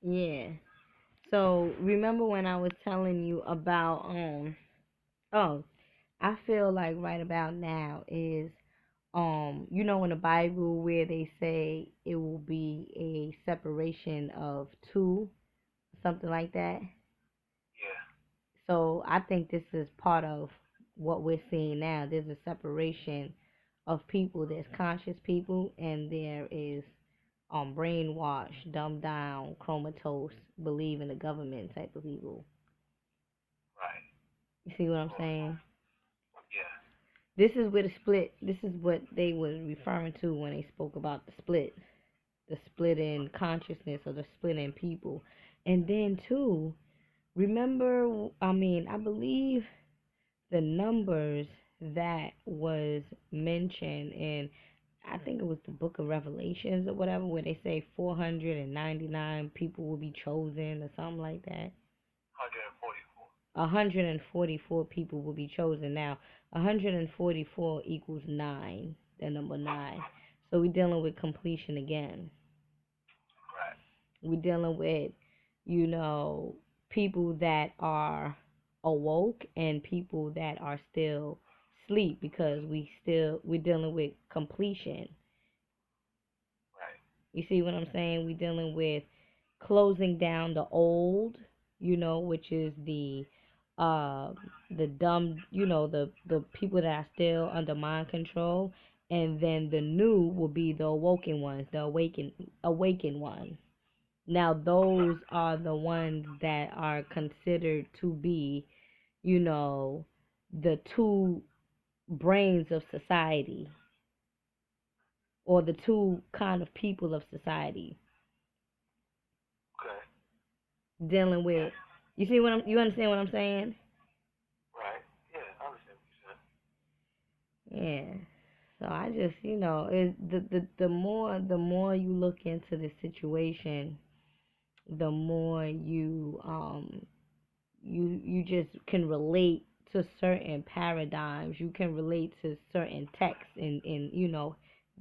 Yeah. So remember when I was telling you about oh, I feel like right about now is in the Bible where they say it will be a separation of two, something like that. Yeah. So I think this is part of what we're seeing now. There's a separation of people. There's conscious people, and there is brainwashed, dumbed down, comatose, believe in the government type of people. Right. You see what I'm Well, saying? yeah. This is where the split. This is what they were referring to when they spoke about the split in consciousness or the split in people. And then too, remember, I believe the numbers that was mentioned in, I think it was the book of Revelations or whatever, where they say 499 people will be chosen or something like that. 144. 144 people will be chosen. Now, 144 equals 9, the number 9. So we're dealing with completion again. Right. We're dealing with, you know, people that are awoke and people that are still asleep because we're dealing with completion. Right. You see what I'm saying? We're dealing with closing down the old, which is uh the dumb, the people that are still under mind control, and then the new will be the awoken ones, the awakened ones. Now those are the ones that are considered to be, you know, the two brains of society or the two kind of people of society Okay. dealing Yeah. with. You understand what I'm saying? Right. Yeah. I understand what you said. Yeah. So I just, the more you look into the situation, the more you just can relate to certain paradigms. You can relate to certain texts in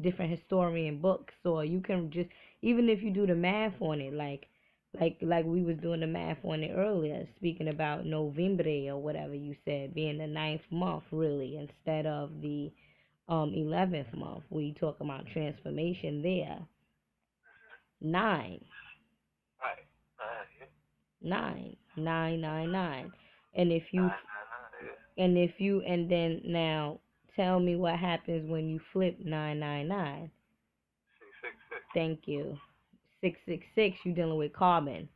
different historian books, or you can just, even if you do the math on it, like we was doing the math on it earlier, speaking about November or whatever you said being the ninth month really instead of the 11th month. We talk about transformation there. Nine, Right. Yeah. nine, nine, nine, nine. And if you 999. Yeah. and then now tell me what happens when you flip 999. 666. Thank you. 666, you're dealing with carbon.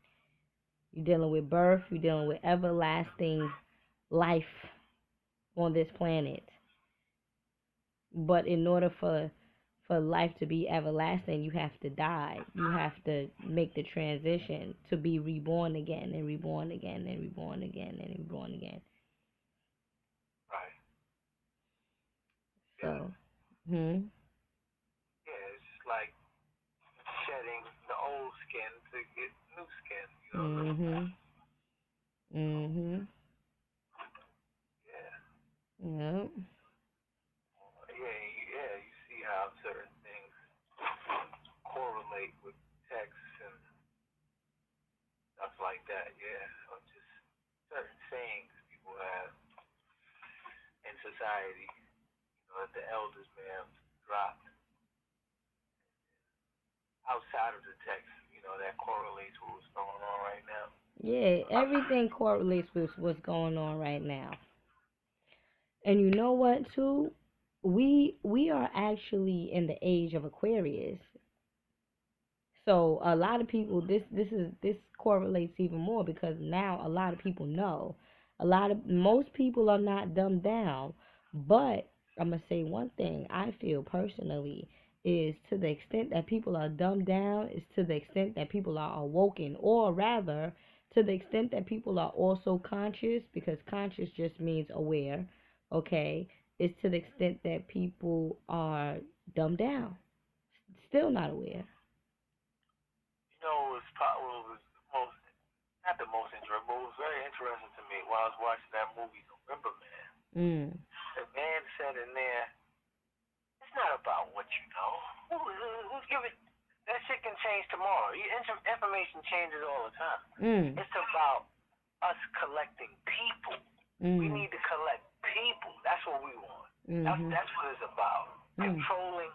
You're dealing with birth. You're dealing with everlasting life on this planet. But in order for life to be everlasting, you have to die. You have to make the transition to be reborn again and reborn again and reborn again and reborn again. Right. Yeah. So, hmm, Yeah. It's just like shedding the old skin to get new skin. You know. mhm, mhm, Yeah. yep, Yeah. Yeah. You see how certain things correlate with texts and stuff like that. Yeah. Or just certain sayings people have in society. You know, that the elders may have dropped outside of the text. You know, that correlates with what's going on right now. yeah. Everything correlates with what's going on right now. And you know what, too? We are actually in the age of Aquarius. So a lot of people, this correlates even more because now a lot of people know. Most people are not dumbed down, but I'm gonna say one thing I feel personally is to the extent that people are dumbed down is to the extent that people are awoken, or rather to the extent that people are also conscious, because conscious just means aware, okay? It's to the extent that people are dumbed down, still not aware. You know, what was the most, not the most interesting, but it was very interesting to me while I was watching that movie, November Man. Mm. The man said in there, it's not about what you know. Who's giving? that shit can change tomorrow. Information changes all the time. Mm. It's about us collecting people. We need to collect people. That's what we want. That's what it's about. Controlling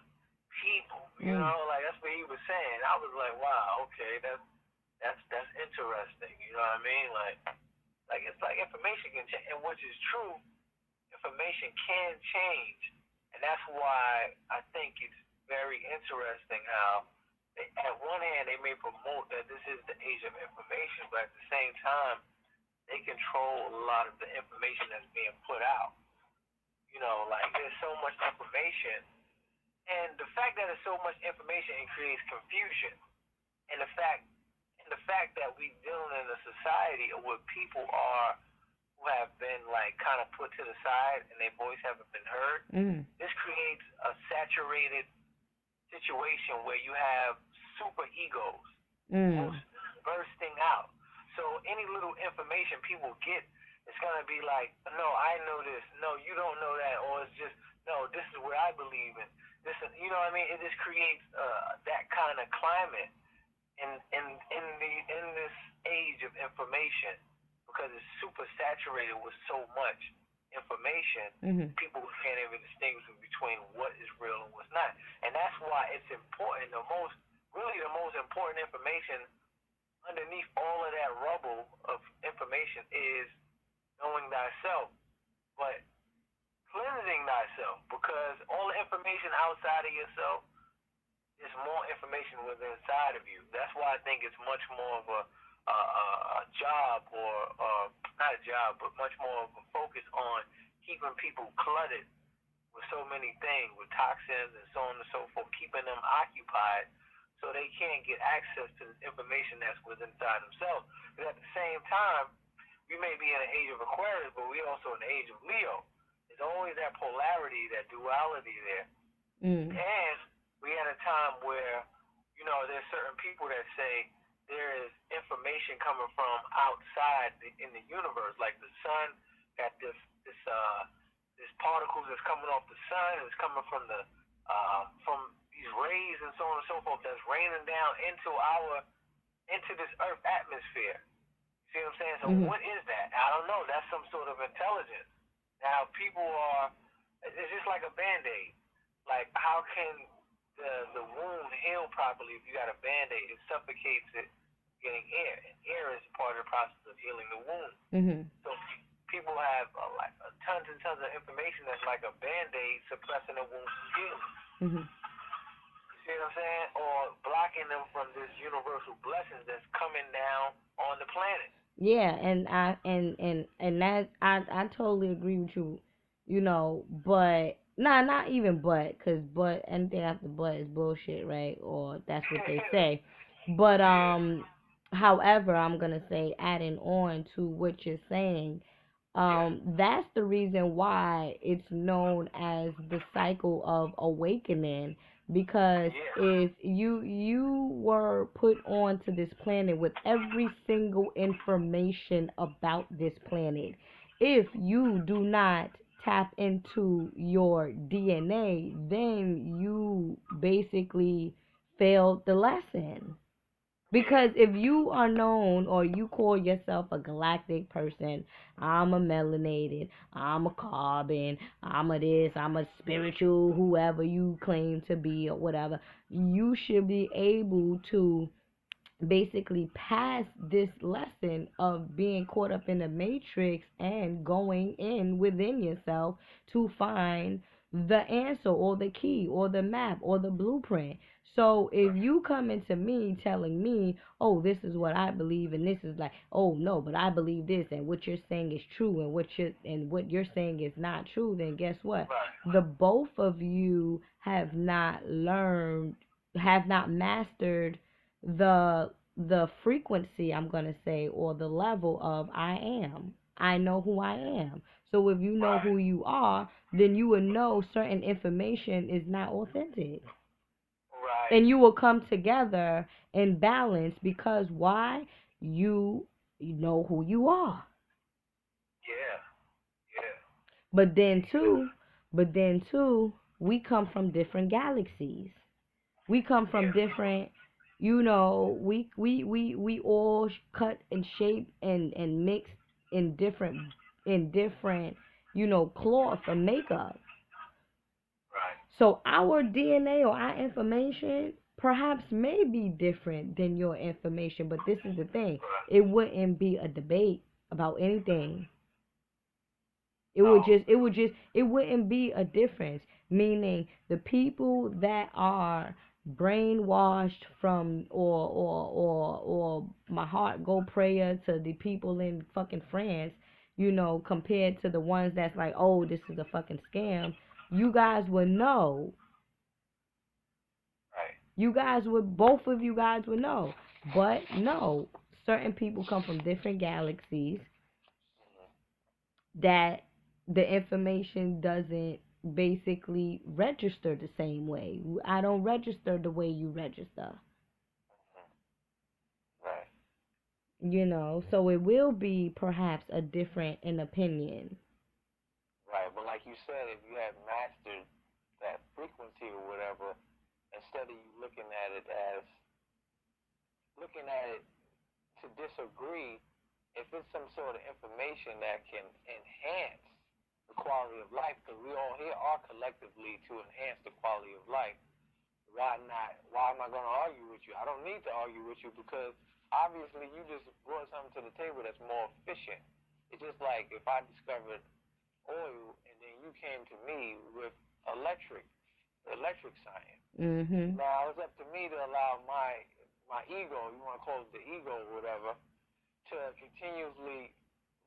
people. You know, like that's what he was saying. I was like, wow, okay, that's interesting. You know what I mean? Like it's like information can change, and which is true. Information can change, and that's why I think it's very interesting how, at one hand, they may promote that this is the age of information, but at the same time, they control a lot of the information that's being put out. You know, like there's so much information, and the fact that there's so much information, it creates confusion, and the fact that we dealing in a society where people are who have been like kind of put to the side and their voice haven't been heard. This creates a saturated situation where you have super egos bursting out. So any little information people get, it's gonna be like, no, I know this. No, you don't know that, or it's just, no, this is what I believe in. This is, you know what I mean? It just creates that kind of climate in this age of information, because it's super saturated with so much information. People can't even distinguish between what is real and what's not, and that's why it's important. The most important information underneath all of that rubble of information is knowing thyself, but cleansing thyself, because all the information outside of yourself, there's more information within inside of you. That's why I think it's much more of a job, or not a job, but much more of a focus on keeping people cluttered with so many things, with toxins and so on and so forth, keeping them occupied so they can't get access to this information that's within inside themselves. But at the same time, we may be in the age of Aquarius, but we also in the age of Leo. There's always that polarity, that duality there. And we at a time where, you know, there's certain people that say there is information coming from outside in the universe, like the sun got this particles that's coming off the sun, it's coming from these rays and so on and so forth that's raining down into this earth atmosphere. See what I'm saying? So what is that? I don't know. That's some sort of intelligence. Now it's just like a Band-Aid. Like, how can the wound heal properly if you got a Band-Aid? It suffocates it getting air. And air is part of the process of healing the wound. So people have tons and tons of information that's like a Band-Aid suppressing the wound from healing. You see what I'm saying? Or blocking them from this universal blessings that's coming down on the planet. Yeah, and that I totally agree with you, you know, but not even but anything after but is bullshit, right? Or that's what they say. But however, I'm gonna say, adding on to what you're saying, that's the reason why it's known as the cycle of awakening, because if you were put onto this planet with every single information about this planet, if you do not tap into your DNA, then you basically failed the lesson. Because if you are known, or you call yourself a galactic person, I'm a melanated, I'm a carbon, I'm a this, I'm a spiritual, whoever you claim to be or whatever, you should be able to basically pass this lesson of being caught up in the matrix and going in within yourself to find the answer, or the key, or the map, or the blueprint. So if you come into me telling me, oh, this is what I believe, and this is like, oh no, but I believe this, and what you're saying is true, and what you're saying is not true, then guess what? The both of you have not learned, have not mastered the frequency, I'm gonna say, or the level of I am. I know who I am. So if you know who you are, then you will know certain information is not authentic. And you will come together in balance, because why? You know who you are. But then too, we come from different galaxies. We come from different You know, we all cut and shape and mix in different, you know, cloth or makeup. Right. So our DNA or our information perhaps may be different than your information, but this is the thing. Right. It wouldn't be a debate about anything. No. It wouldn't be a difference. Meaning the people that are brainwashed from, or my heart go prayer to the people in fucking France, you know, compared to the ones that's like, oh, this is a fucking scam. You guys would know. Right. Both of you guys would know. But no, certain people come from different galaxies that the information doesn't basically register the same way. I don't register the way you register. Right. You know, so it will be perhaps a different in opinion. Right. But like you said, if you have mastered that frequency or whatever, instead of you looking at it to disagree, if it's some sort of information that can enhance the quality of life, because we all here are collectively to enhance the quality of life, why not? Why am I going to argue with you? I don't need to argue with you because obviously you just brought something to the table that's more efficient. It's just like if I discovered oil and then you came to me with electric science. Mhm. Now it's up to me to allow my ego, you want to call it the ego or whatever, to continuously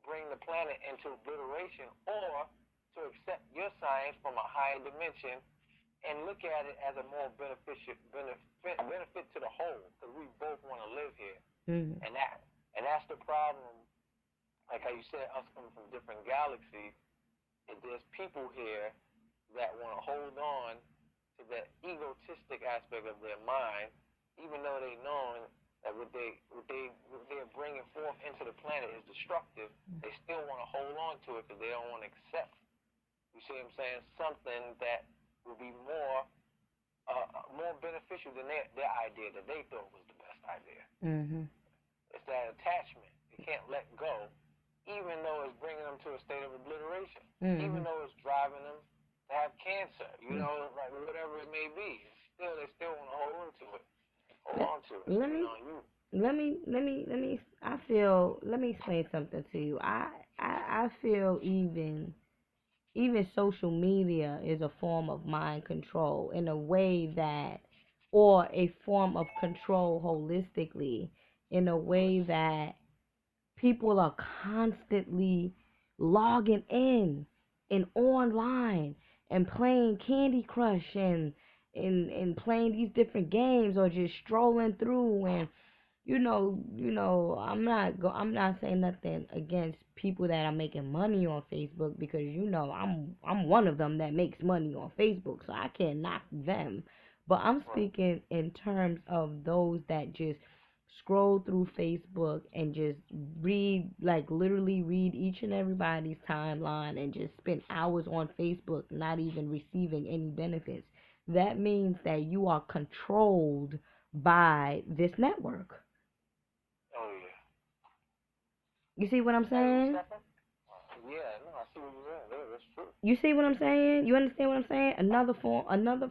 bring the planet into obliteration, or to accept your science from a higher dimension and look at it as a more benefit to the whole, because we both want to live here. Mhm. And that's the problem. Like how you said, us coming from different galaxies, and there's people here that want to hold on to that egotistic aspect of their mind, even though they know that they're bringing forth into the planet is destructive. They still want to hold on to it because they don't want to accept. You see what I'm saying? Something that will be more beneficial than their idea that they thought was the best idea. Mhm. It's that attachment. They can't let go, even though it's bringing them to a state of obliteration. Even though it's driving them to have cancer. You know, like whatever it may be. They still want to hold on to it. Let me explain something to you. I feel even social media is a form of mind control in a way that, or a form of control holistically, in a way that people are constantly logging in and online and playing Candy Crush and playing these different games, or just strolling through. And I'm not saying nothing against people that are making money on Facebook, because I'm one of them that makes money on Facebook, so I can't knock them. But I'm speaking in terms of those that just scroll through Facebook and just read, like literally read each and everybody's timeline and just spend hours on Facebook not even receiving any benefits. That means that you are controlled by this network. Oh yeah. You see what I'm saying? Yeah, no, I see what you're saying. Yeah, that's true. You see what I'm saying? You understand what I'm saying? Another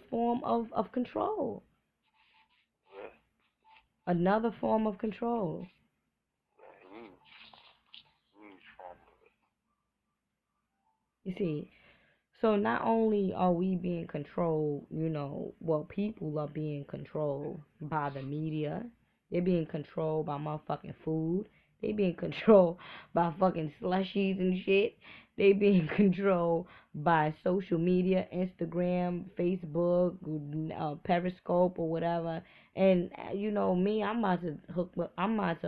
form of control. Yeah. Another form of control. Yeah, huge form of it. You see, so not only are we being controlled, people are being controlled by the media. They're being controlled by motherfucking food. They being controlled by fucking slushies and shit. They being controlled by social media, Instagram, Facebook, Periscope or whatever. And me, I'm about to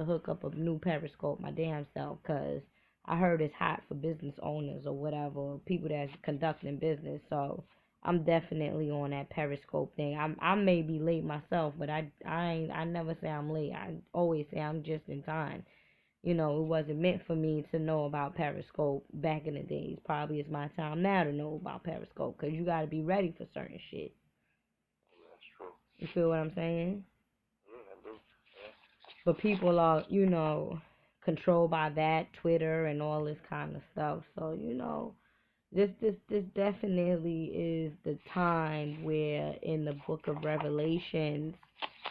hook up a new Periscope my damn self, 'cause I heard it's hot for business owners or whatever, people that's conducting business. So I'm definitely on that Periscope thing. I may be late myself, but I never say I'm late. I always say I'm just in time. It wasn't meant for me to know about Periscope back in the days. Probably it's my time now to know about Periscope, because you got to be ready for certain shit. Yeah, that's true. You feel what I'm saying? Yeah, I do. But people are, controlled by that, Twitter and all this kind of stuff. So, this definitely is the time where in the book of Revelations,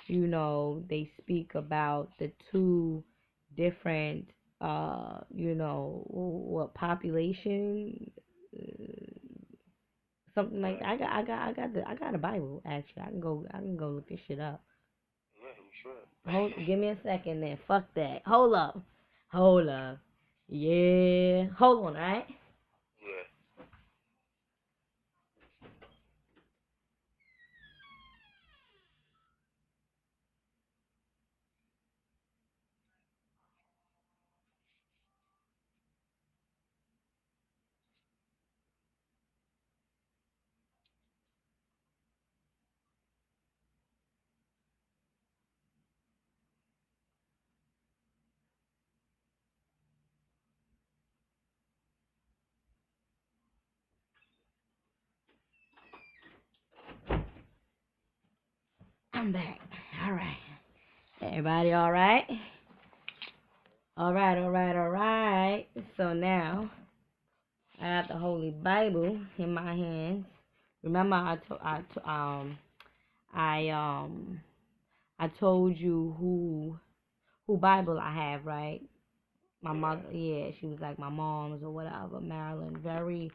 they speak about the two different, what population, something like that. I got a Bible actually. I can go look this shit up. Yeah, you should. Give me a second then. Fuck that. Hold up. Yeah, hold on, alright. Yeah. I'm back. All right. Everybody, all right? All right, all right, all right. So now I got the Holy Bible in my hands. Remember, I told you who Bible I have, right? My mother, yeah, she was like my mom's or whatever. Marilyn, very,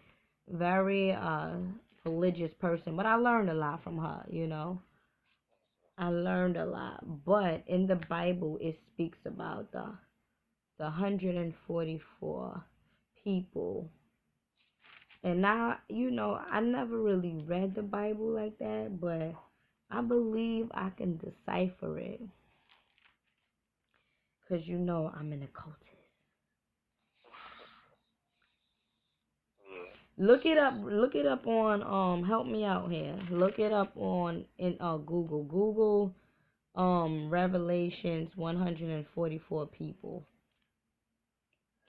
very religious person, but I learned a lot from her. I learned a lot, but in the Bible it speaks about the 144 people. And now, I never really read the Bible like that, but I believe I can decipher it. Because I'm an occultist. Yeah. Look it up on help me out here. Look it up on in Google. Google Revelations 144 people.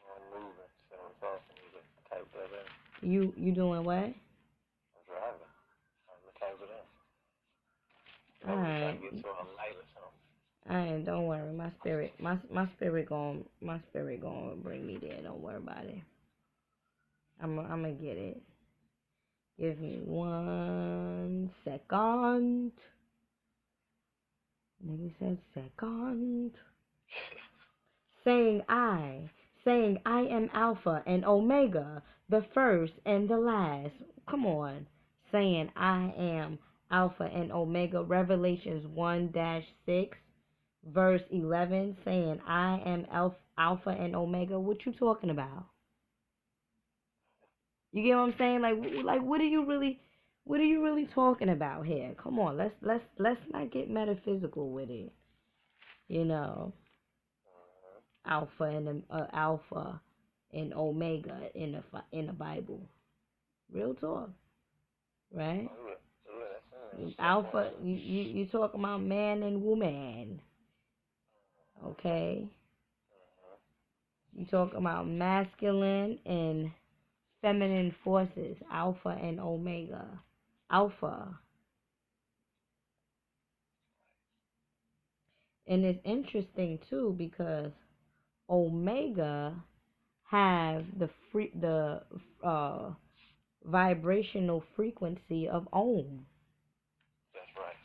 I'm moving, so it's hard for me to type that in. You doing what? I'm driving. I'm gonna type it in. Maybe try Alright. to get to a light or something. Alright, don't worry. My spirit gonna bring me there. Don't worry about it. I'm gonna get it. Give me 1 second. Nigga said second. saying I am Alpha and Omega, the first and the last. Come on. Saying I am Alpha and Omega. Revelations 1-6, verse 11. Saying I am Alpha and Omega. What you talking about? You get what I'm saying? Like what are you really talking about here? Come on, let's not get metaphysical with it. You know, Alpha and Omega in the Bible. Real talk, right? Oh, yeah. Yeah, that's Alpha, you talking about man and woman, okay? You talking about masculine and feminine forces, Alpha and Omega. Alpha. And it's interesting too because Omega have the uh vibrational frequency of Om. That's right.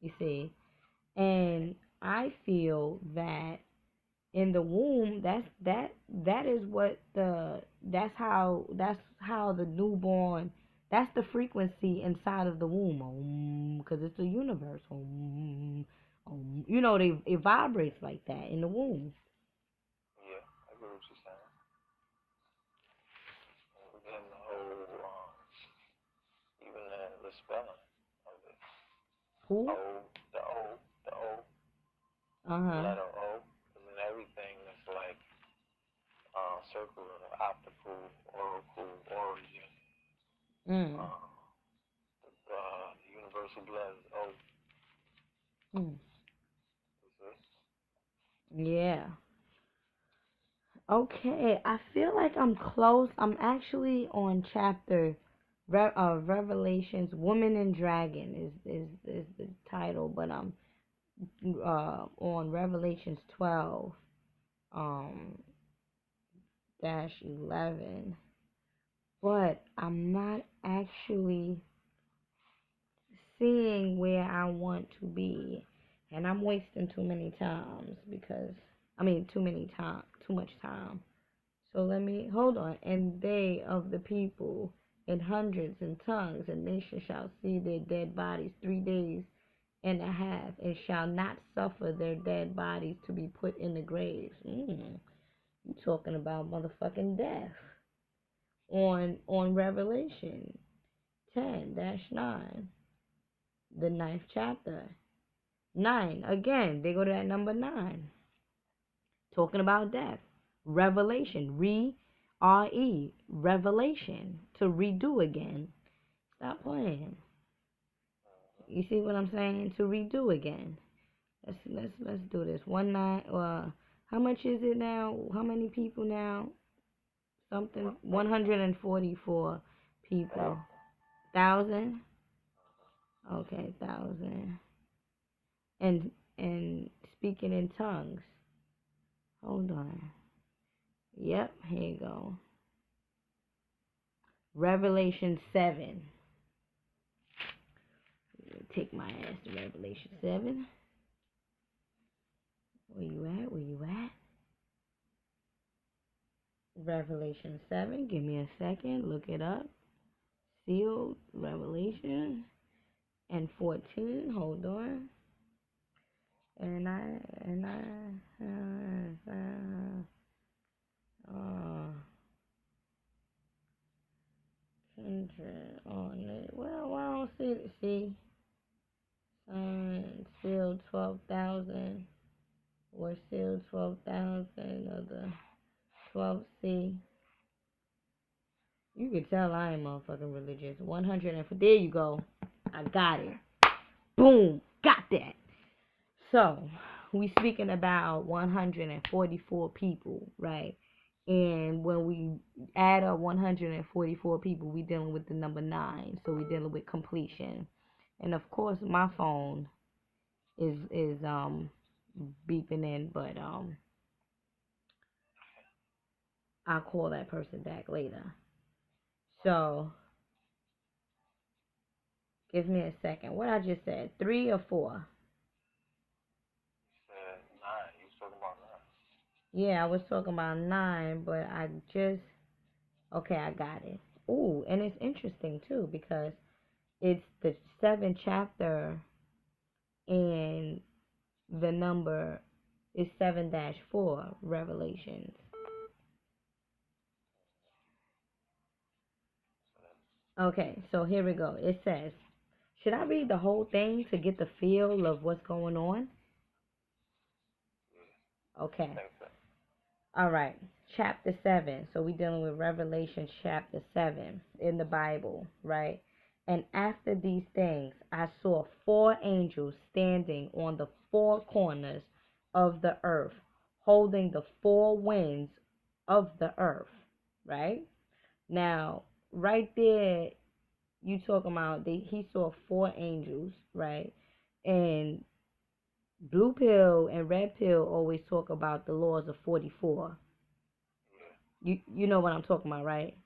You see, and I feel that in the womb, that is what that's how the newborn. That's the frequency inside of the womb, because it's the universe. It vibrates like that in the womb. Yeah, I get what you're saying. And then the whole, even the spelling of it. Who? O, the O, Uh the huh. letter O, and then everything is like circular, optical, oracle, origin, Mm. the universal blood is O. Mm. You see? Yeah. Okay, I feel like I'm close. I'm actually on chapter Revelations. Woman and Dragon is the title, but on Revelations 12 dash 11, but I'm not actually seeing where I want to be, and I'm wasting too many times because too much time. So let me hold on. And they of the people in hundreds and tongues and nations shall see their dead bodies 3 days and a half, and shall not suffer their dead bodies to be put in the graves. You talking about motherfucking death? On Revelation 10-9, the ninth chapter. 9 again. They go to that number 9, talking about death. Revelation, revelation, to redo again. Stop playing. You see what I'm saying? To redo again. Let's do this. 1-9. How much is it now? How many people now? Something. 144 people. 1,000. Okay, 1,000. And speaking in tongues. Hold on. Yep, here you go. Revelation 7. Take my ass to Revelation 7. Where you at? Where you at? Revelation 7. Give me a second. Look it up. Sealed Revelation. And 14. Hold on. Kindred on it. Well, I don't see it. See? Sealed 12,000. Or sealed 12,000 of the 12C. You can tell I am motherfucking religious. 100 and there you go. I got it. Boom. Got that. So, we speaking about 144 people, right? And when we add up 144 people, we dealing with the number 9. So we dealing with completion. And of course, my phone is beeping in, but I'll call that person back later. So, give me a second. What I just said, 3 or 4? You said 9. You was talking about 9. Yeah, I was talking about 9, but okay, I got it. Ooh, and it's interesting too because it's the 7th chapter and the number is 7-4, Revelations. Okay, so here we go. It says, should I read the whole thing to get the feel of what's going on? Okay. All right. Chapter 7. So we're dealing with Revelation chapter 7 in the Bible, right? And after these things, I saw 4 angels standing on the 4 corners of the earth, holding the 4 winds of the earth, right? Now, right there, you talking about he saw 4 angels, right? And blue pill and red pill always talk about the laws of 44. You know what I'm talking about, right?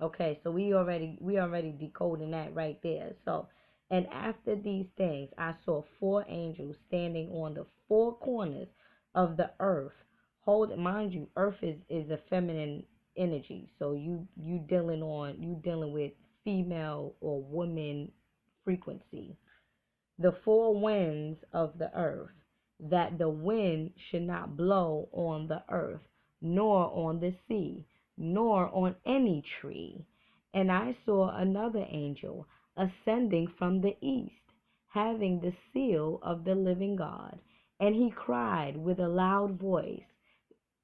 Okay, so we already decoding that right there. So, and after these things, I saw 4 angels standing on the 4 corners of the earth. Mind you, earth is a feminine energy. So you dealing with female or woman frequency. The 4 winds of the earth, that the wind should not blow on the earth, nor on the sea, nor on any tree. And I saw another angel ascending from the east, having the seal of the living God. And he cried with a loud voice.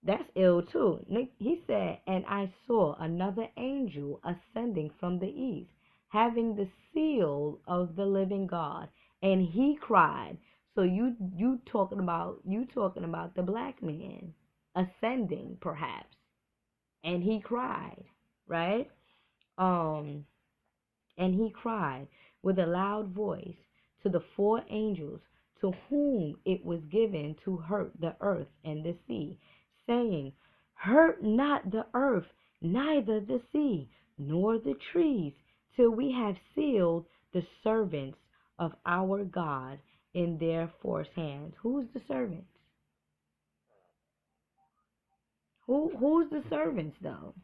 That's ill too. He said, and I saw another angel ascending from the east, having the seal of the living God, and he cried. So you talking about the black man ascending perhaps, and he cried, right? And he cried with a loud voice to the 4 angels to whom it was given to hurt the earth and the sea, saying, hurt not the earth, neither the sea, nor the trees, till we have sealed the servants of our God in their forced hands. Who's the servants? Who's the servants though?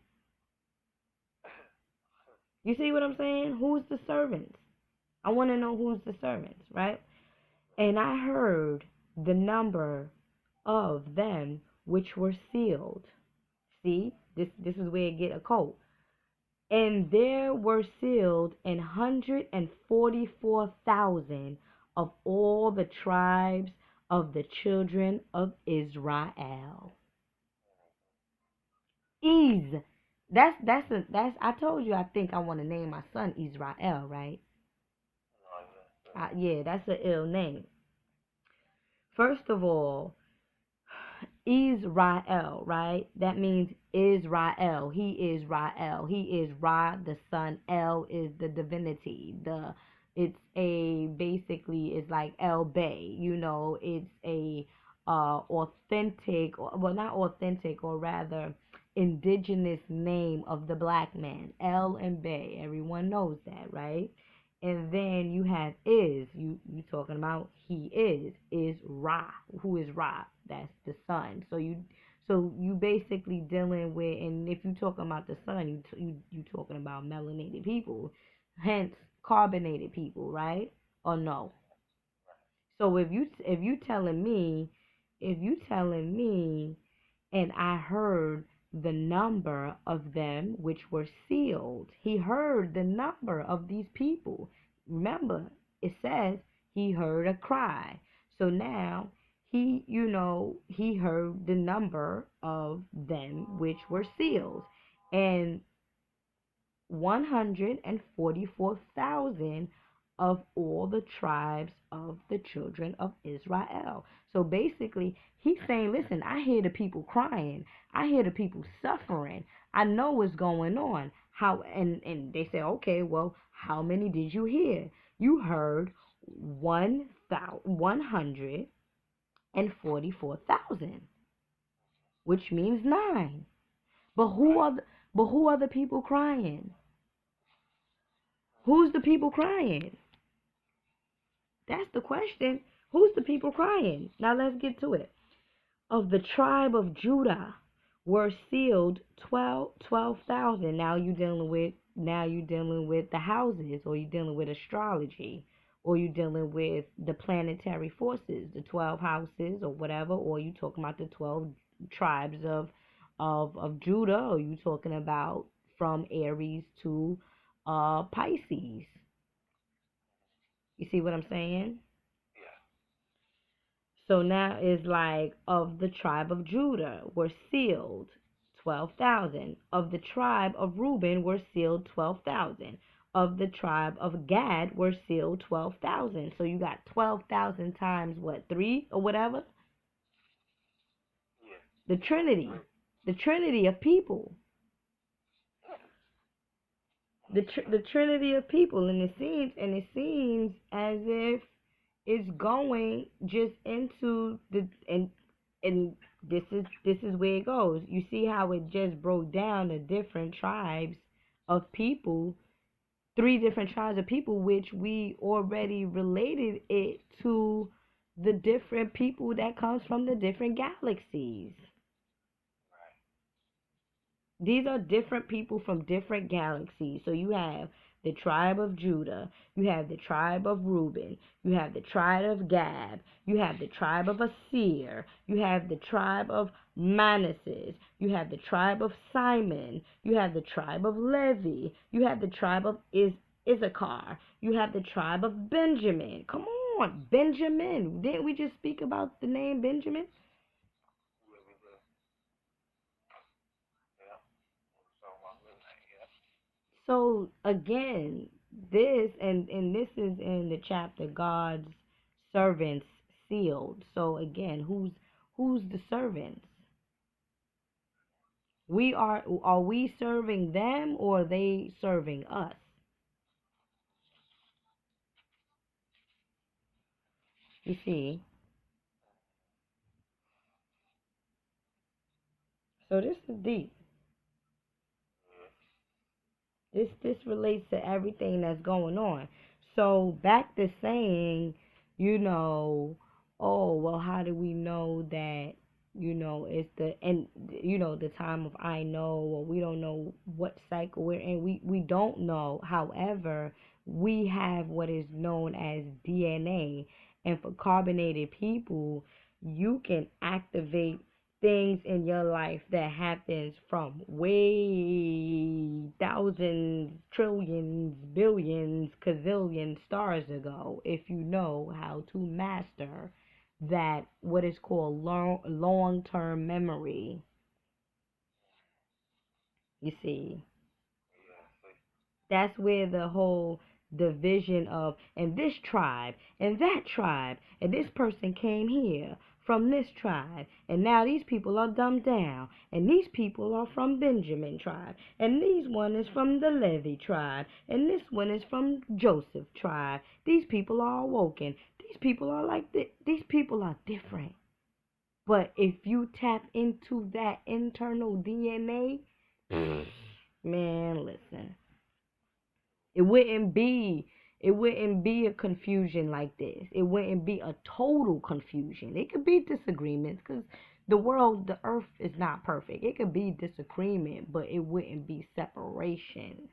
You see what I'm saying? Who's the servants? I want to know who's the servants, right? And I heard the number of them which were sealed. See, this is where it get occult. And there were sealed 144,000 of all the tribes of the children of Israel. That's I told you I think I want to name my son Israel, right? Yeah, that's an ill name. First of all, Israel, right? That means Israel. He is Rael. He is Ra, the son. El is the divinity. It's a basically it's like El Bay. You know, it's a authentic, well, not authentic, or rather indigenous name of the black man. El and Bay. Everyone knows that, right? And then you have you talking about he is Ra. Who is Ra? That's the sun. So you basically dealing with, and if you talking about the sun, you talking about melanated people, hence carbonated people, right? Or no? So if you telling me and I heard the number of them which were sealed. He heard the number of these people. Remember, it says he heard a cry. So now he heard the number of them which were sealed. And 144,000 of all the tribes of the children of Israel. So basically, he's saying, listen, I hear the people crying. I hear the people suffering. I know what's going on. And they say, okay, well, how many did you hear? You heard 144,000, which means 9. But who are the people crying? Who's the people crying? That's the question. Who's the people crying? Now let's get to it. Of the tribe of Judah were sealed 12,000. Now you dealing with the houses, or you dealing with astrology, or you dealing with the planetary forces, the 12 houses or whatever, or you talking about the 12 tribes of Judah, or you talking about from Aries to Pisces. You see what I'm saying? Yeah. So now it's like of the tribe of Judah were sealed 12,000. Of the tribe of Reuben were sealed 12,000. Of the tribe of Gad were sealed 12,000. So you got 12,000 times what, 3 or whatever? Yeah. The Trinity. The Trinity of people. The Trinity of people, and it seems as if it's going just into the and this is where it goes. You see how it just broke down the different tribes of people, 3 different tribes of people, which we already related it to the different people that comes from the different galaxies. These are different people from different galaxies. So you have the tribe of Judah, you have the tribe of Reuben, you have the tribe of Gad, you have the tribe of Asir, you have the tribe of Manasseh, you have the tribe of Simon, you have the tribe of Levi, you have the tribe of Issachar, you have the tribe of Benjamin. Come on, Benjamin. Didn't we just speak about the name Benjamin? Yeah, we did. Yeah. So yeah. So again, this is in the chapter God's servants sealed. So again, who's the servants? Are we serving them, or are they serving us? You see. So this is deep. This relates to everything that's going on. So back to saying, you know, oh well, how do we know that it's the time of I know, or we don't know what cycle we're in. We don't know. However, we have what is known as DNA, and for carbonated people, you can activate things in your life that happens from way thousands, trillions, billions, gazillion stars ago if you know how to master that what is called long-term memory. You see, that's where the whole division of, and this tribe and that tribe and this person came here from this tribe and now these people are dumbed down and these people are from Benjamin tribe and these one is from the Levi tribe and this one is from Joseph tribe. These people are awoken. These people are like this. These people are different. But if you tap into that internal DNA, man, listen. It wouldn't be a confusion like this. It wouldn't be a total confusion. It could be disagreements because the earth is not perfect. It could be disagreement, but it wouldn't be separation.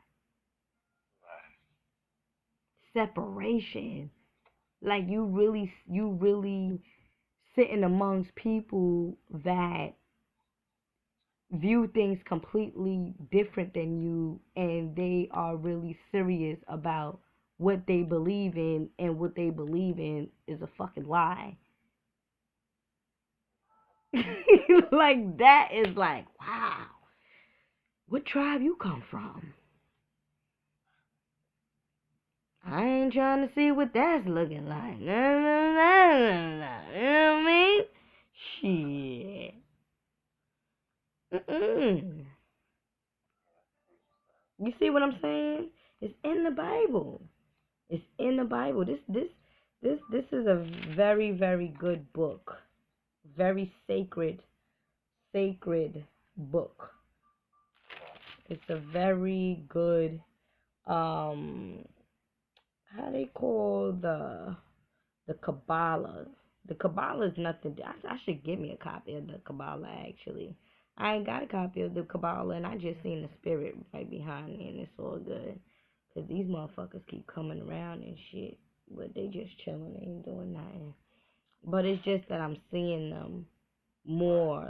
Separation. Like you really sitting amongst people that view things completely different than you, and they are really serious about what they believe in, and what they believe in is a fucking lie. Like that is like, wow, what tribe you come from? I ain't trying to see what that's looking like. No, no, no, no, no. You know what I mean? Shit. Mm-mm. You see what I'm saying? It's in the Bible. It's in the Bible. This is a very, very good book. Very sacred book. It's a very good how they call the Kabbalah. The Kabbalah is nothing. I should give me a copy of the Kabbalah actually. I ain't got a copy of the Kabbalah, and I just seen the spirit right behind me, and it's all good. Cause these motherfuckers keep coming around and shit, but they just chilling, they ain't doing nothing. But it's just that I'm seeing them more,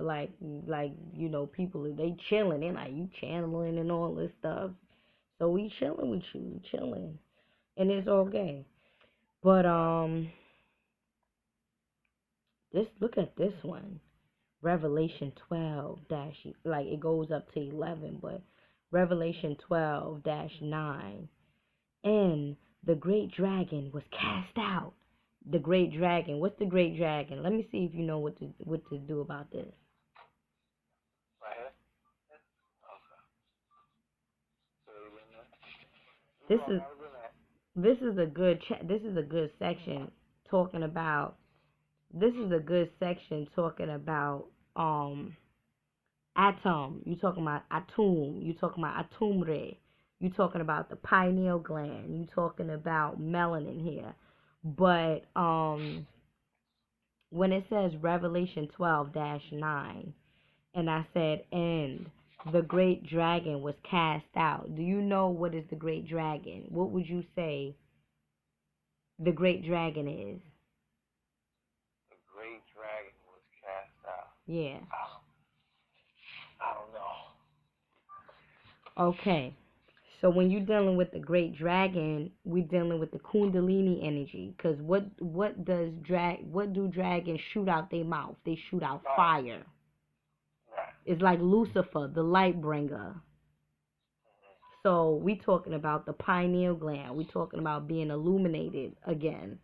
people they chilling, they like you channeling and all this stuff. So we chilling with you, we chilling, and it's okay. But let's look at this one. Revelation 12 dash, like it goes up to 11, but Revelation 12 dash 9. And the great dragon was cast out. The great dragon. What's the great dragon? Let me see if you know what to do about this. This is this is a good section talking about atom. You talking about atum. You talking about atumre. You talking about the pineal gland. You talking about melanin here. But when it says Revelation 12-9, and I said, and the great dragon was cast out. Do you know what is the great dragon? What would you say the great dragon is? The great dragon was cast out. Yeah. I don't know. Okay. So when you're dealing with the great dragon, we're dealing with the Kundalini energy. Cause what do dragons shoot out their mouth? They shoot out fire. Right. It's like Lucifer, the light bringer. So we talking about the pineal gland. We talking about being illuminated again.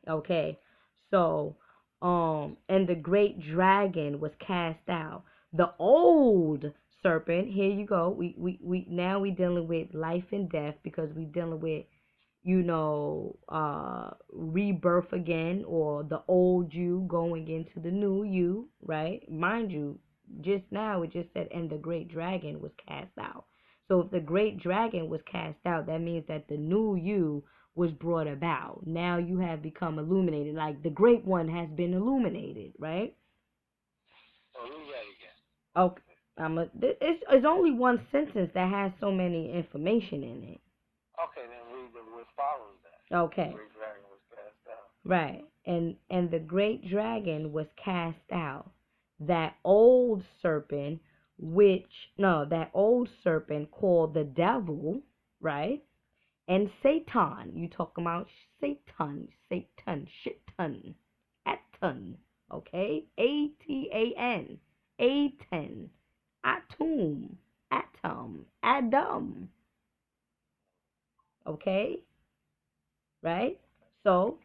Okay. So and the great dragon was cast out. The old serpent, here you go. We now we dealing with life and death because we dealing with rebirth again, or the old you going into the new you, right? Mind you, just now it just said, and the great dragon was cast out. So if the great dragon was cast out, that means that the new you was brought about. Now you have become illuminated, like the great one has been illuminated, right? Oh, read that again. Okay, it's only one sentence that has so many information in it. Okay, then read what follows that. Okay. The great dragon was cast out. Right. And the great dragon was cast out. That old serpent, that old serpent called the devil, right? And Satan. You talking about Satan, Shitan, Atan, okay? Atan, Atan, Atum, Adam, okay? Right? So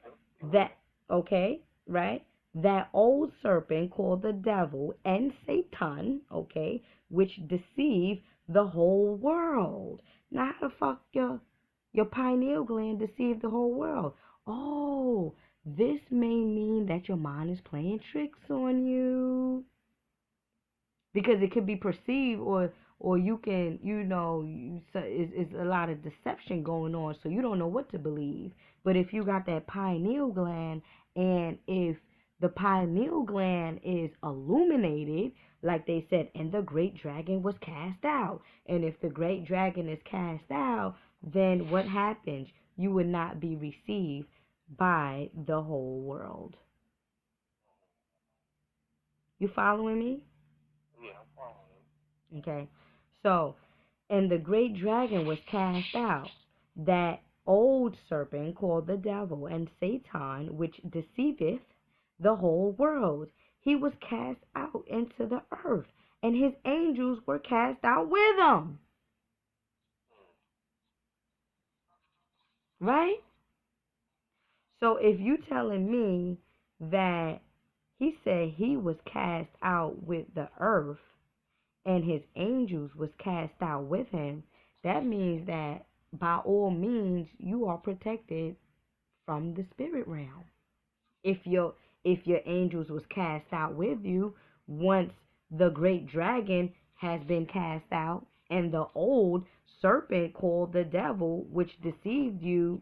that, okay, right? That old serpent called the devil and Satan, okay, which deceive the whole world. Now how the fuck your pineal gland deceive the whole world? Oh, this may mean that your mind is playing tricks on you, because it could be perceived, or you can, so it's a lot of deception going on, so you don't know what to believe. But if you got that pineal gland, and if the pineal gland is illuminated, like they said, and the great dragon was cast out, and if the great dragon is cast out, then what happens? You would not be received by the whole world. You following me? Yeah, I'm following. Okay, so, and the great dragon was cast out, that old serpent called the devil and Satan, which deceiveth the whole world. He was cast out into the earth, and his angels were cast out with him. Right? So if you telling me that he said he was cast out with the earth, and his angels was cast out with him, that means that by all means you are protected from the spirit realm. If your angels was cast out with you, once the great dragon has been cast out, and the old serpent called the devil, which deceived you,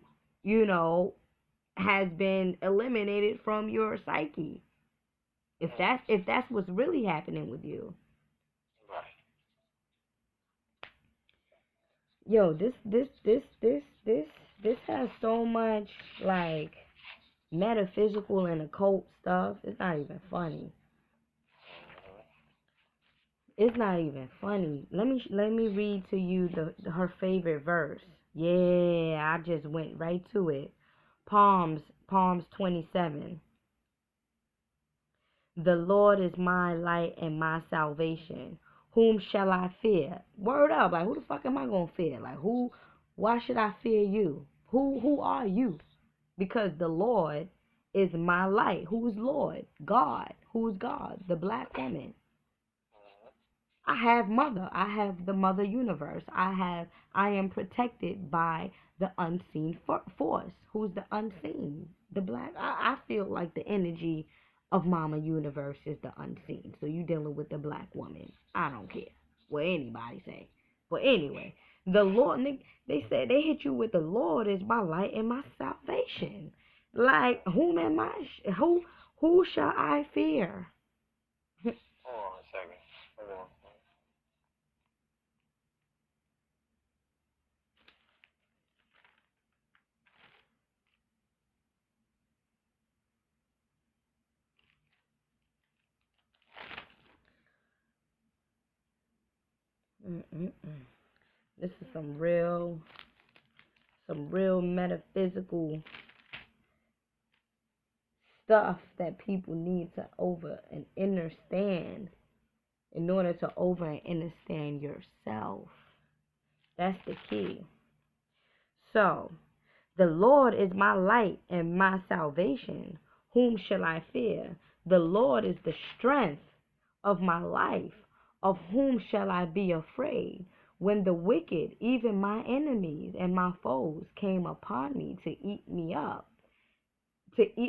has been eliminated from your psyche. If that's what's really happening with you. Right. Yo, this has so much, like, metaphysical and occult stuff. It's not even funny. It's not even funny. Let me read to you her favorite verse. Yeah, I just went right to it. Psalms 27. The Lord is my light and my salvation. Whom shall I fear? Word up. Like, who the fuck am I gonna fear? Like, who? Why should I fear you? Who are you? Because the Lord is my light. Who's Lord? God. Who's God? The black woman. I have mother. I have the mother universe. I am protected by the unseen force. Who's the unseen? The black. I feel like the energy of mama universe is the unseen. So you dealing with the black woman. I don't care what anybody say. But anyway, the Lord, they said they hit you with the Lord is my light and my salvation. Like, whom am I? Who shall I fear? Hold on a second. Hold on. This is some real metaphysical stuff that people need to over and understand in order to over and understand yourself. That's the key. So, the Lord is my light and my salvation. Whom shall I fear? The Lord is the strength of my life. Of whom shall I be afraid? when the wicked, even my enemies and my foes, came upon me to eat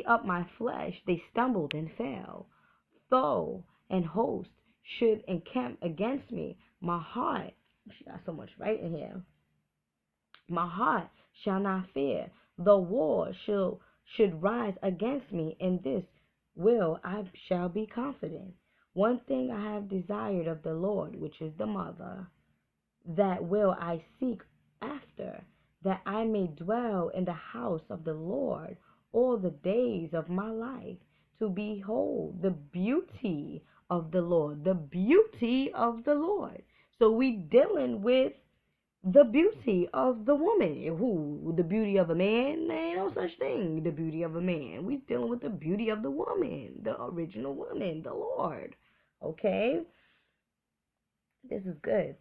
up my flesh, they stumbled and fell. Though an host should encamp against me, my heart, she got so much right in here, my heart shall not fear. The war should rise against me, in this will I shall be confident. One thing I have desired of the Lord, which is the mother, that will I seek after, that I may dwell in the house of the Lord all the days of my life, to behold the beauty of the Lord, the beauty of the Lord. So we dealing with the beauty of the woman. Who? The beauty of a man? There ain't no such thing. The beauty of a man. We dealing with the beauty of the woman, the original woman, the Lord. Okay? This is good.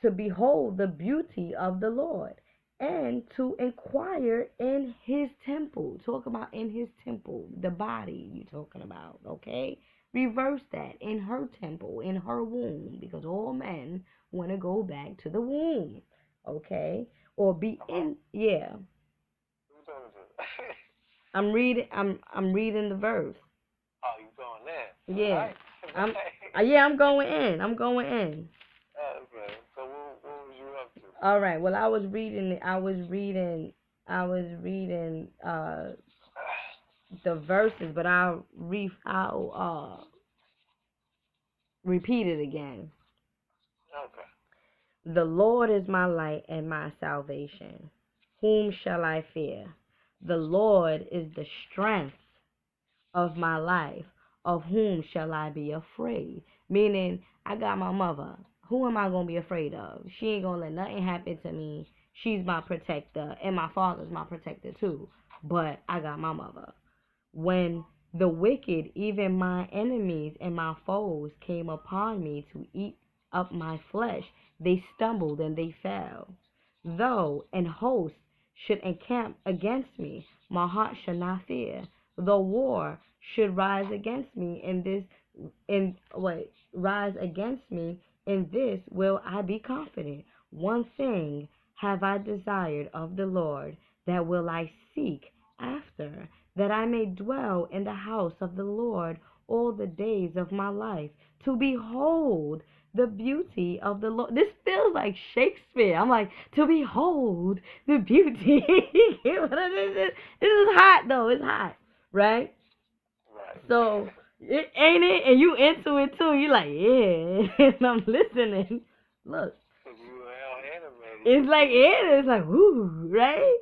To behold the beauty of the Lord and to inquire in his temple. Talk about in his temple, the body you talking about, okay? Reverse that, in her temple, in her womb, because all men want to go back to the womb, okay? Or be in, yeah. I'm reading the verse. Oh, you going there? Yeah. Right. I'm going in. Okay. So what was you up to? All right. Well, I was reading the verses, but I'll repeat it again. Okay. The Lord is my light and my salvation. Whom shall I fear? The Lord is the strength of my life. Of whom shall I be afraid? Meaning, I got my mother. Who am I going to be afraid of? She ain't going to let nothing happen to me. She's my protector, and my father's my protector too. But I got my mother. When the wicked, even my enemies and my foes, came upon me to eat up my flesh, they stumbled and they fell. Though an host should encamp against me, my heart shall not fear. Though war should rise against me, in this will I be confident. One thing have I desired of the Lord, that will I seek after, that I may dwell in the house of the Lord all the days of my life, to behold the beauty of the Lord. This feels like Shakespeare. I'm like, to behold the beauty. This is hot though. It's hot, right? Right. So it ain't it, and you into it too. You like, yeah, and I'm listening. Look, You hell animated. it's like it is like woo, right?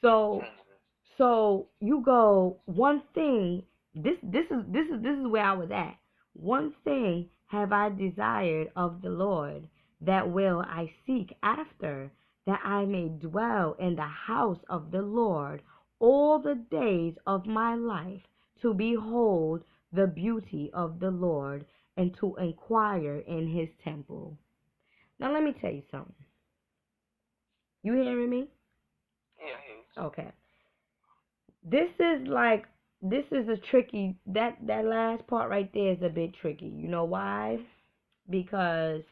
So you go one thing. This is where I was at. One thing have I desired of the Lord, that will I seek after, that I may dwell in the house of the Lord all the days of my life, to behold the beauty of the Lord, and to inquire in his temple. Now let me tell you something. You hearing me? Yeah. Okay. This is a tricky, that last part right there is a bit tricky. You know why? Because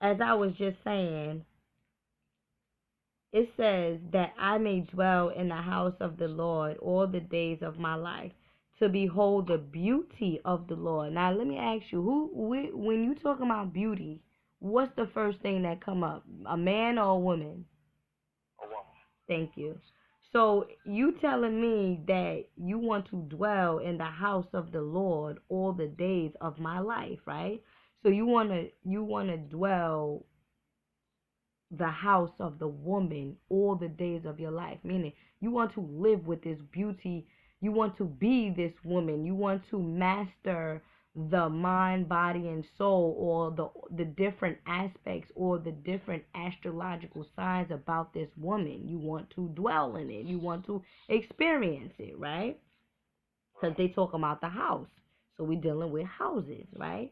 as I was just saying, it says that I may dwell in the house of the Lord all the days of my life, to behold the beauty of the Lord. Now let me ask you, when you talking about beauty, what's the first thing that come up? A man or a woman? A woman. Thank you. So you telling me that you want to dwell in the house of the Lord all the days of my life, right? So you wanna dwell the house of the woman all the days of your life, meaning you want to live with this beauty, you want to be this woman, you want to master the mind, body, and soul, or the different aspects or the different astrological signs about this woman. You want to dwell in it, you want to experience it, right? Because they talk about the house, so we're dealing with houses, right?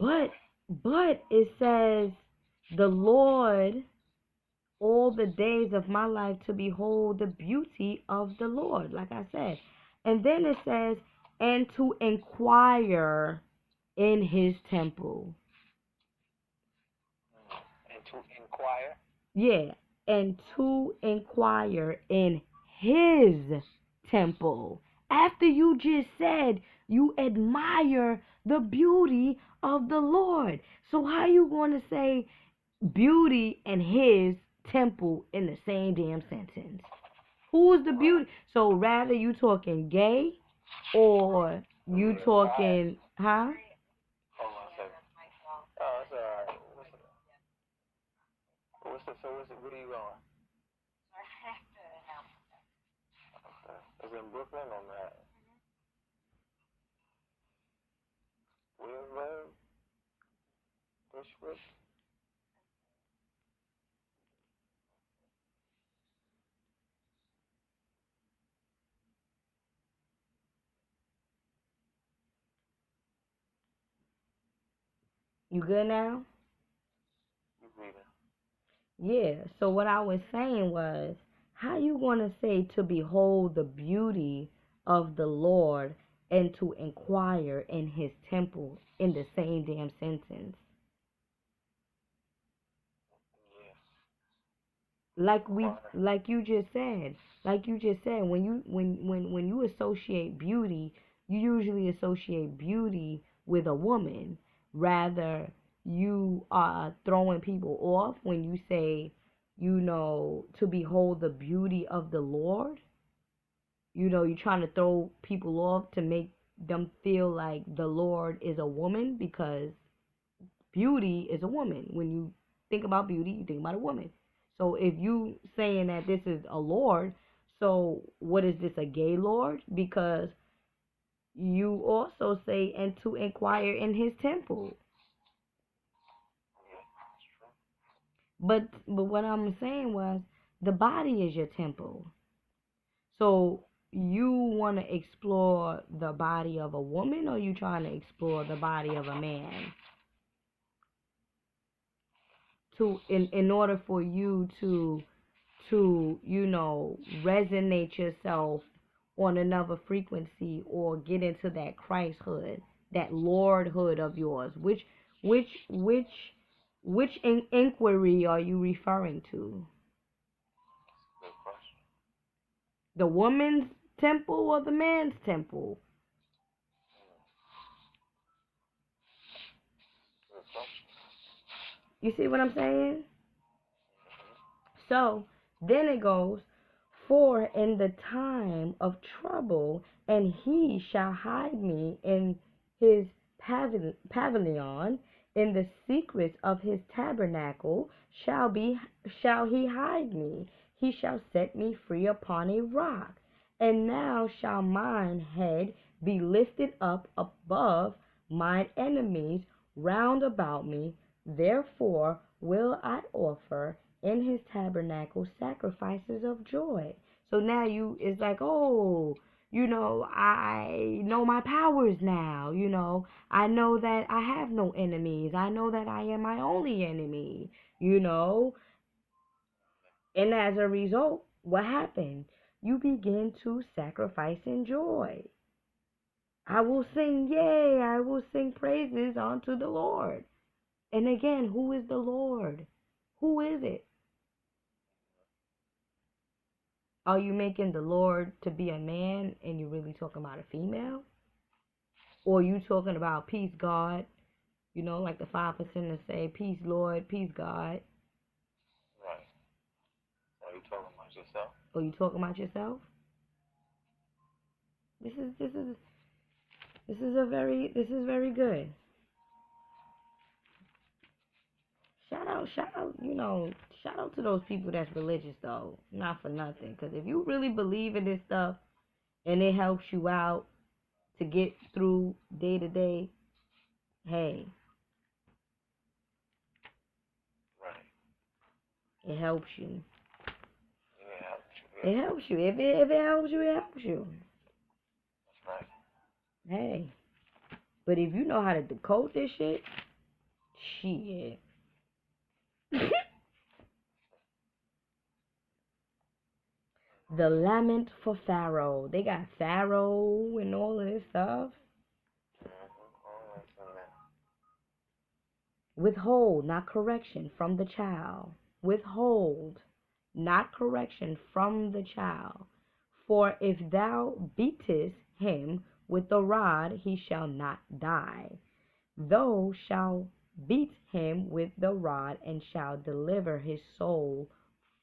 But it says the Lord all the days of my life, to behold the beauty of the Lord, like I said. And then it says, and to inquire in his temple. inquire. Yeah, and to inquire in his temple. After you just said you admire the beauty of the Lord. So how you going to say beauty and his temple in the same damn sentence? Who's the beauty? So rather you talking gay or you talking, huh? Hold on a second. Oh, it's alright. Where are you going? Okay. It's in Brooklyn or Manhattan? Where? Which? You good now? You reading? Yeah, so what I was saying was, how you going to say to behold the beauty of the Lord and to inquire in his temple in the same damn sentence? Yeah. Like you just said, when you associate beauty, you usually associate beauty with a woman. Rather, you are throwing people off when you say, to behold the beauty of the Lord. You're trying to throw people off to make them feel like the Lord is a woman, because beauty is a woman. When you think about beauty, you think about a woman. So if you saying that this is a Lord, so what is this, a gay Lord? Because you also say, and to inquire in his temple. But what I'm saying was, the body is your temple. So you want to explore the body of a woman, or you trying to explore the body of a man? In order for you to resonate yourself on another frequency, or get into that Christhood, that Lordhood of yours. Which inquiry are you referring to? Good question. The woman's temple or the man's temple? Good question. You see what I'm saying? So then it goes, for in the time of trouble, and he shall hide me in his pavilion, in the secrets of his tabernacle shall he hide me. He shall set me free upon a rock. And now shall mine head be lifted up above mine enemies round about me. Therefore will I offer in his tabernacle sacrifices of joy. So now it's like, oh, I know my powers now. I know that I have no enemies. I know that I am my only enemy, you know. And as a result, what happened? You begin to sacrifice in joy. I will sing, yea, I will sing praises unto the Lord. And again, who is the Lord? Who is it? Are you making the Lord to be a man and you're really talking about a female? Or you talking about peace, God? Like the 5%ers say, peace, Lord, peace, God. Right. Are you talking about yourself? Or you talking about yourself? This is very good. Shout out, shout out to those people that's religious though. Not for nothing. Because if you really believe in this stuff and it helps you out to get through day to day, hey, Right. it helps you. Yeah. It helps you. If it helps you, it helps you. That's right. Hey. But if you know how to decode this shit. The Lament for Pharaoh. They got Pharaoh and all of this stuff. All that's in there. Withhold not correction from the child. withhold not correction from the child. For if thou beatest him with the rod, he shall not die. Thou shalt beat him with the rod, and shall deliver his soul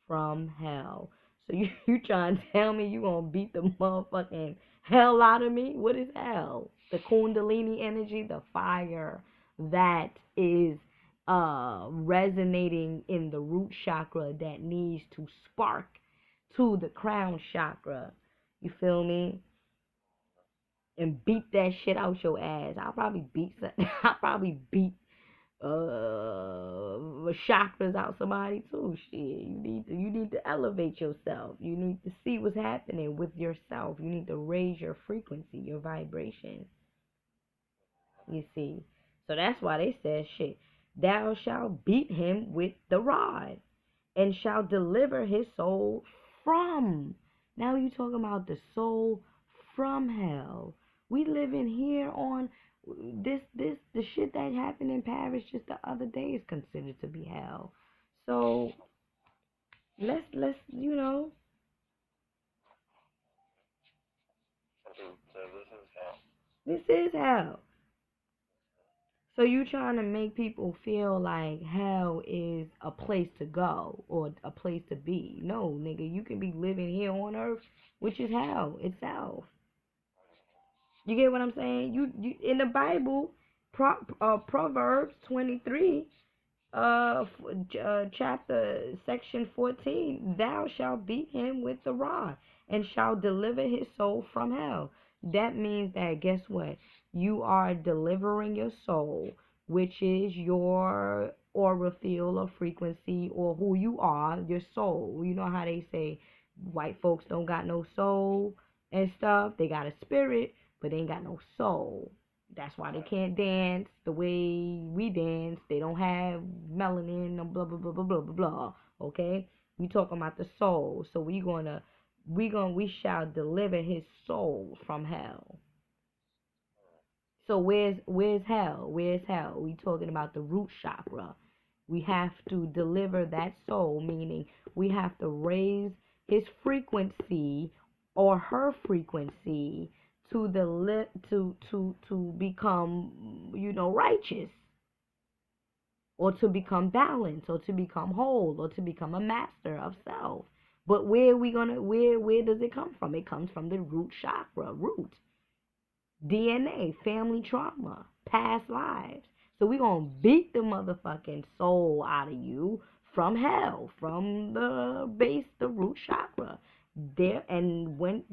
from hell. So you trying to tell me you gonna beat the motherfucking hell out of me? What is hell? The Kundalini energy, the fire that is resonating in the root chakra that needs to spark to the crown chakra. You feel me? And beat that shit out your ass. I'll probably beat I'll probably beat chakras out somebody too. Shit, you need to elevate yourself. You need to see what's happening with yourself. You need to raise your frequency, your vibration. You see, so that's why they said shit. Thou shalt beat him with the rod, and shall deliver his soul from. Now you talking about the soul from hell. We living here on the shit that happened in Paris just the other day is considered to be hell. So let's this is hell. So you trying to make people feel like hell is a place to go or a place to be. No, nigga, you can be living here on earth, which is hell itself. You get what I'm saying? You in the Bible, Proverbs 23, chapter section 14, thou shalt beat him with the rod and shalt deliver his soul from hell. That means that, guess what? You are delivering your soul, which is your aura field or frequency or who you are, your soul. You know how they say white folks don't got no soul and stuff. They got a spirit, but they ain't got no soul. That's why they can't dance the way we dance. They don't have melanin and blah blah blah blah blah blah blah. Okay? We talking about the soul. So we shall deliver his soul from hell. So where's hell? Where's hell? We talking about the root chakra. We have to deliver that soul, meaning we have to raise his frequency or her frequency to the to become righteous, or to become balanced, or to become whole, or to become a master of self. But where does it come from? It comes from the root chakra, root DNA, family trauma, past lives. So we gonna beat the motherfucking soul out of you from hell, from the base, the root chakra. There, and when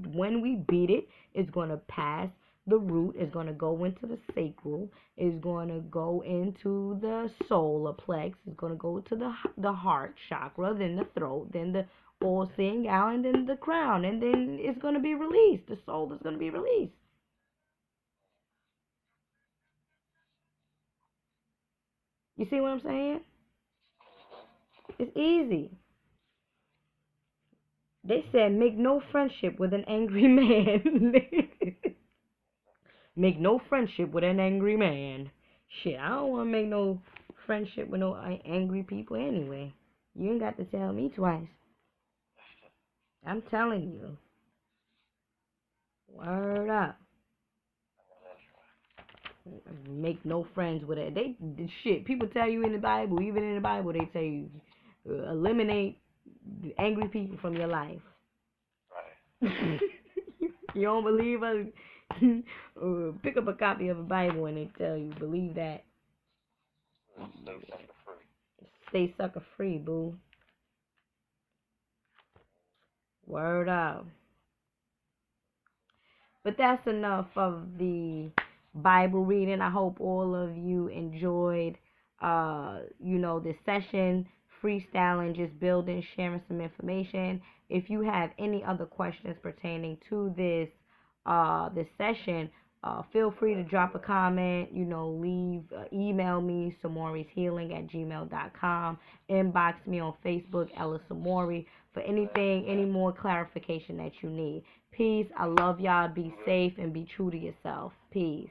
we beat it, it's gonna pass the root, it's gonna go into the sacral, it's gonna go into the solar plex, it's gonna go to the heart chakra, then the throat, then the all seeing out, and then the crown, and then it's gonna be released. The soul is gonna be released. You see what I'm saying? It's easy. They said make no friendship with an angry man. Make no friendship with an angry man. Shit, I don't want to make no friendship with no angry people anyway. You ain't got to tell me twice. I'm telling you. Word up. Make no friends with it. Shit. People tell you in the Bible, even in the Bible, they tell you eliminate angry people from your life. Right. You don't believe us? Pick up a copy of the Bible and they tell you believe that. Stay sucker free. Stay sucker free, boo. Word up. But that's enough of the Bible reading. I hope all of you enjoyed, this session, freestyling, just building, sharing some information. If you have any other questions pertaining to this session, feel free to drop a comment, leave, email me, samorishealing@gmail.com, inbox me on Facebook, Ella Samori, for anything, any more clarification that you need. Peace. I love y'all. Be safe and be true to yourself. Peace.